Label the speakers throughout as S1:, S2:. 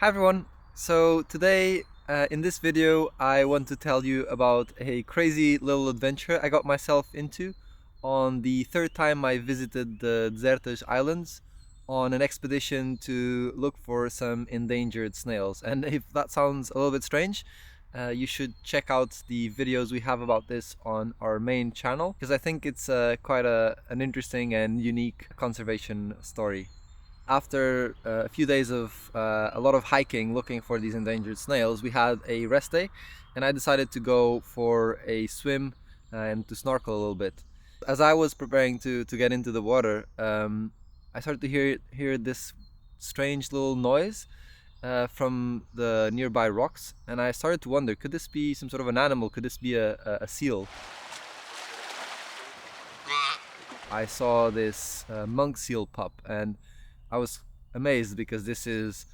S1: Hi everyone! So today in this video I want to tell you about a crazy little adventure I got myself into on the third time I visited the Desertas Islands on an expedition to look for some endangered snails. And if that sounds a little bit strange, you should check out the videos we have about this on our main channel, because I think it's quite an interesting and unique conservation story. After a few days of a lot of hiking looking for these endangered snails, we had a rest day and I decided to go for a swim and to snorkel a little bit. As I was preparing to get into the water, I started to hear this strange little noise from the nearby rocks, and I started to wonder, could this be some sort of an animal? Could this be a seal? I saw this monk seal pup, and I was amazed because this is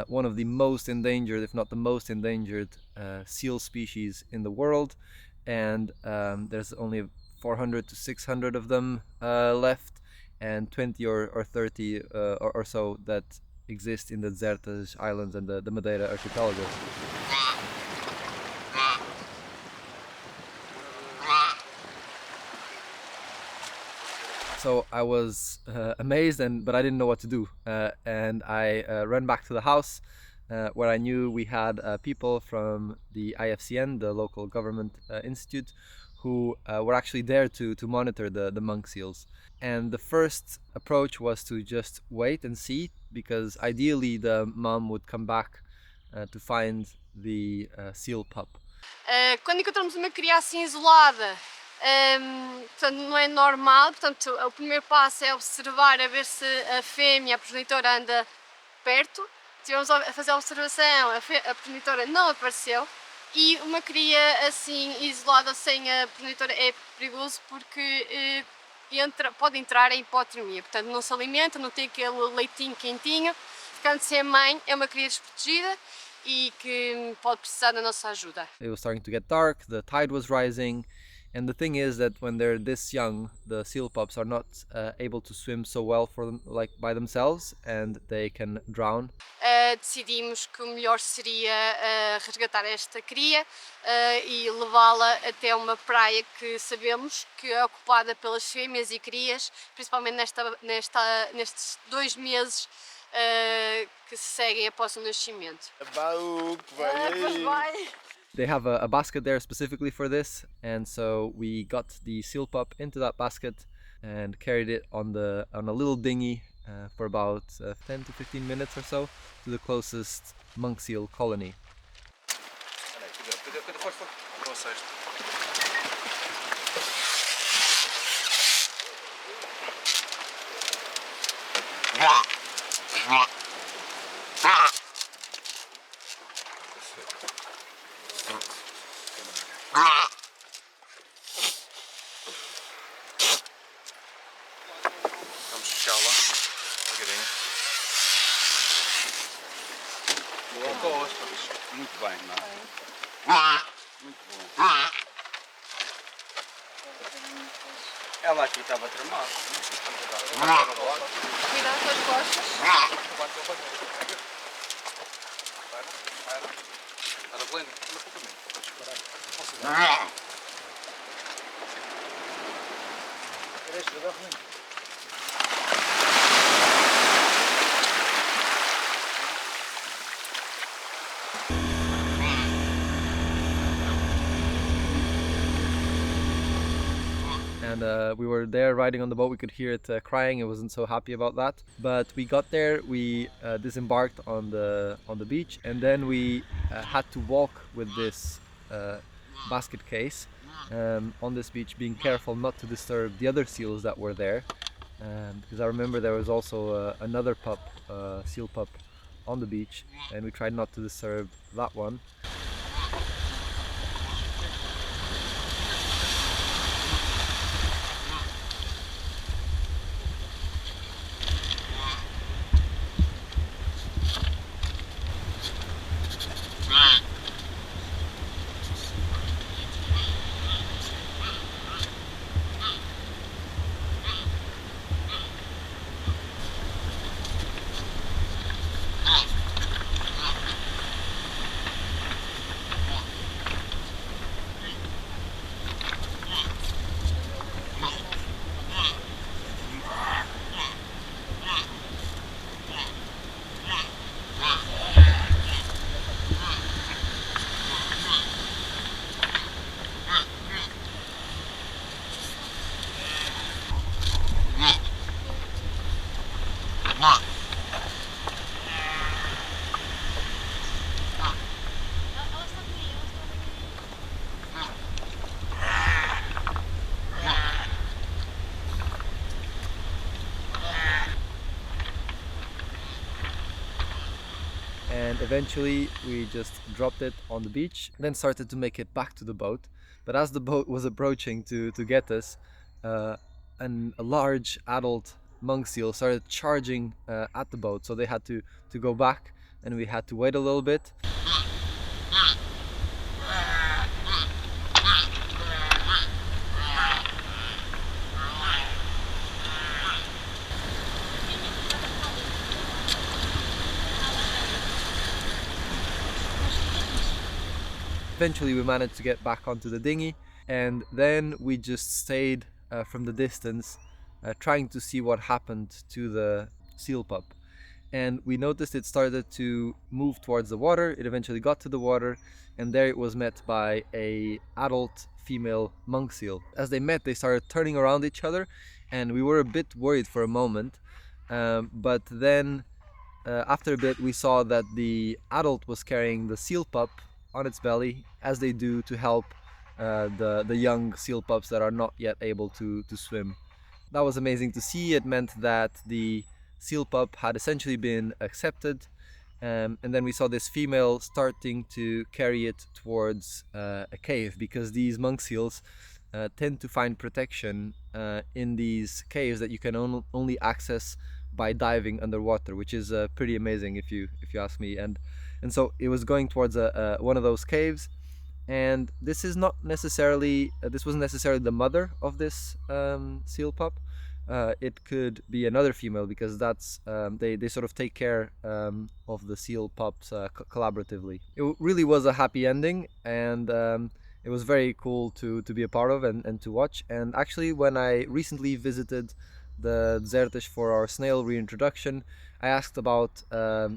S1: one of the most endangered, if not the most endangered, seal species in the world, and there's only 400 to 600 of them left, and 20 or 30 or so that exist in the Desertas Islands and the Madeira archipelago. So I was amazed, but I didn't know what to do, and I ran back to the house where I knew we had people from the IFCN, the local government institute, who were actually there to monitor the monk seals. And the first approach was to just wait and see, because ideally the mom would come back to find the seal pup.
S2: Quando encontramos uma cria assim isolada, portanto não é normal, portanto o primeiro passo é observar a ver se a fêmea, a progenitora, anda perto. Estivemos a fazer a observação, a progenitora não apareceu, e uma cria assim isolada sem a progenitora é perigoso porque pode entrar em hipotermia, portanto não se alimenta, não tem aquele leitinho quentinho, ficando sem a mãe é uma cria desprotegida e que pode precisar da nossa ajuda.
S1: It was starting to get dark, the tide was rising, and the thing is that when they're this young, the seal pups are not able to swim so well for them, like by themselves, and they can drown.
S2: Decidimos que o melhor seria resgatar esta cria e levá-la até uma praia que sabemos que é ocupada pelas fêmeas e crias, principalmente nestes 2 meses que se seguem após o nascimento.
S1: They have a basket there specifically for this, and so we got the seal pup into that basket and carried it on a little dinghy for about 10 to 15 minutes or so to the closest monk seal colony.
S3: Vamos fechá-la devagarinho. Boa costa. Muito bem, não? Muito bom. Ela aqui estava tramada.
S2: Cuidado com as costas.
S3: Era plena. Anda para o caminho.
S1: And we were there riding on the boat. We could hear it crying. It wasn't so happy about that, but we got there, we disembarked on the beach, and then we had to walk with this basket case on this beach, being careful not to disturb the other seals that were there, because I remember there was also another pup, seal pup, on the beach, and we tried not to disturb that one. and eventually we just dropped it on the beach, then started to make it back to the boat. But as the boat was approaching to get us, uh, a large adult monk seal started charging at the boat, so they had to go back, and we had to wait a little bit. Eventually we managed to get back onto the dinghy, and then we just stayed from the distance trying to see what happened to the seal pup. And we noticed it started to move towards the water. It eventually got to the water, and there it was met by a adult female monk seal. As they met, they started turning around each other, and we were a bit worried for a moment, but then after a bit we saw that the adult was carrying the seal pup on its belly, as they do to help the young seal pups that are not yet able to swim. That was amazing to see. It meant that the seal pup had essentially been accepted, and then we saw this female starting to carry it towards a cave, because these monk seals tend to find protection in these caves that you can only access by diving underwater, which is pretty amazing if you ask me. And so it was going towards one of those caves, and this is not necessarily this wasn't necessarily the mother of this seal pup. It could be another female, because that's they sort of take care of the seal pups collaboratively. It really was a happy ending, and it was very cool to be a part of and to watch. And actually, when I recently visited the Desertas for our snail reintroduction, I asked about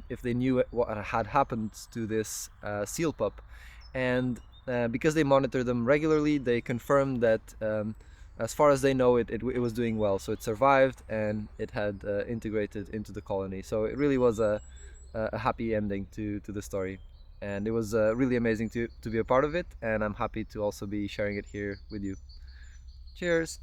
S1: if they knew what had happened to this seal pup, and because they monitor them regularly, they confirmed that as far as they know, it was doing well. So it survived, and it had integrated into the colony. So it really was a happy ending to the story, and it was really amazing to be a part of it, and I'm happy to also be sharing it here with you. Cheers!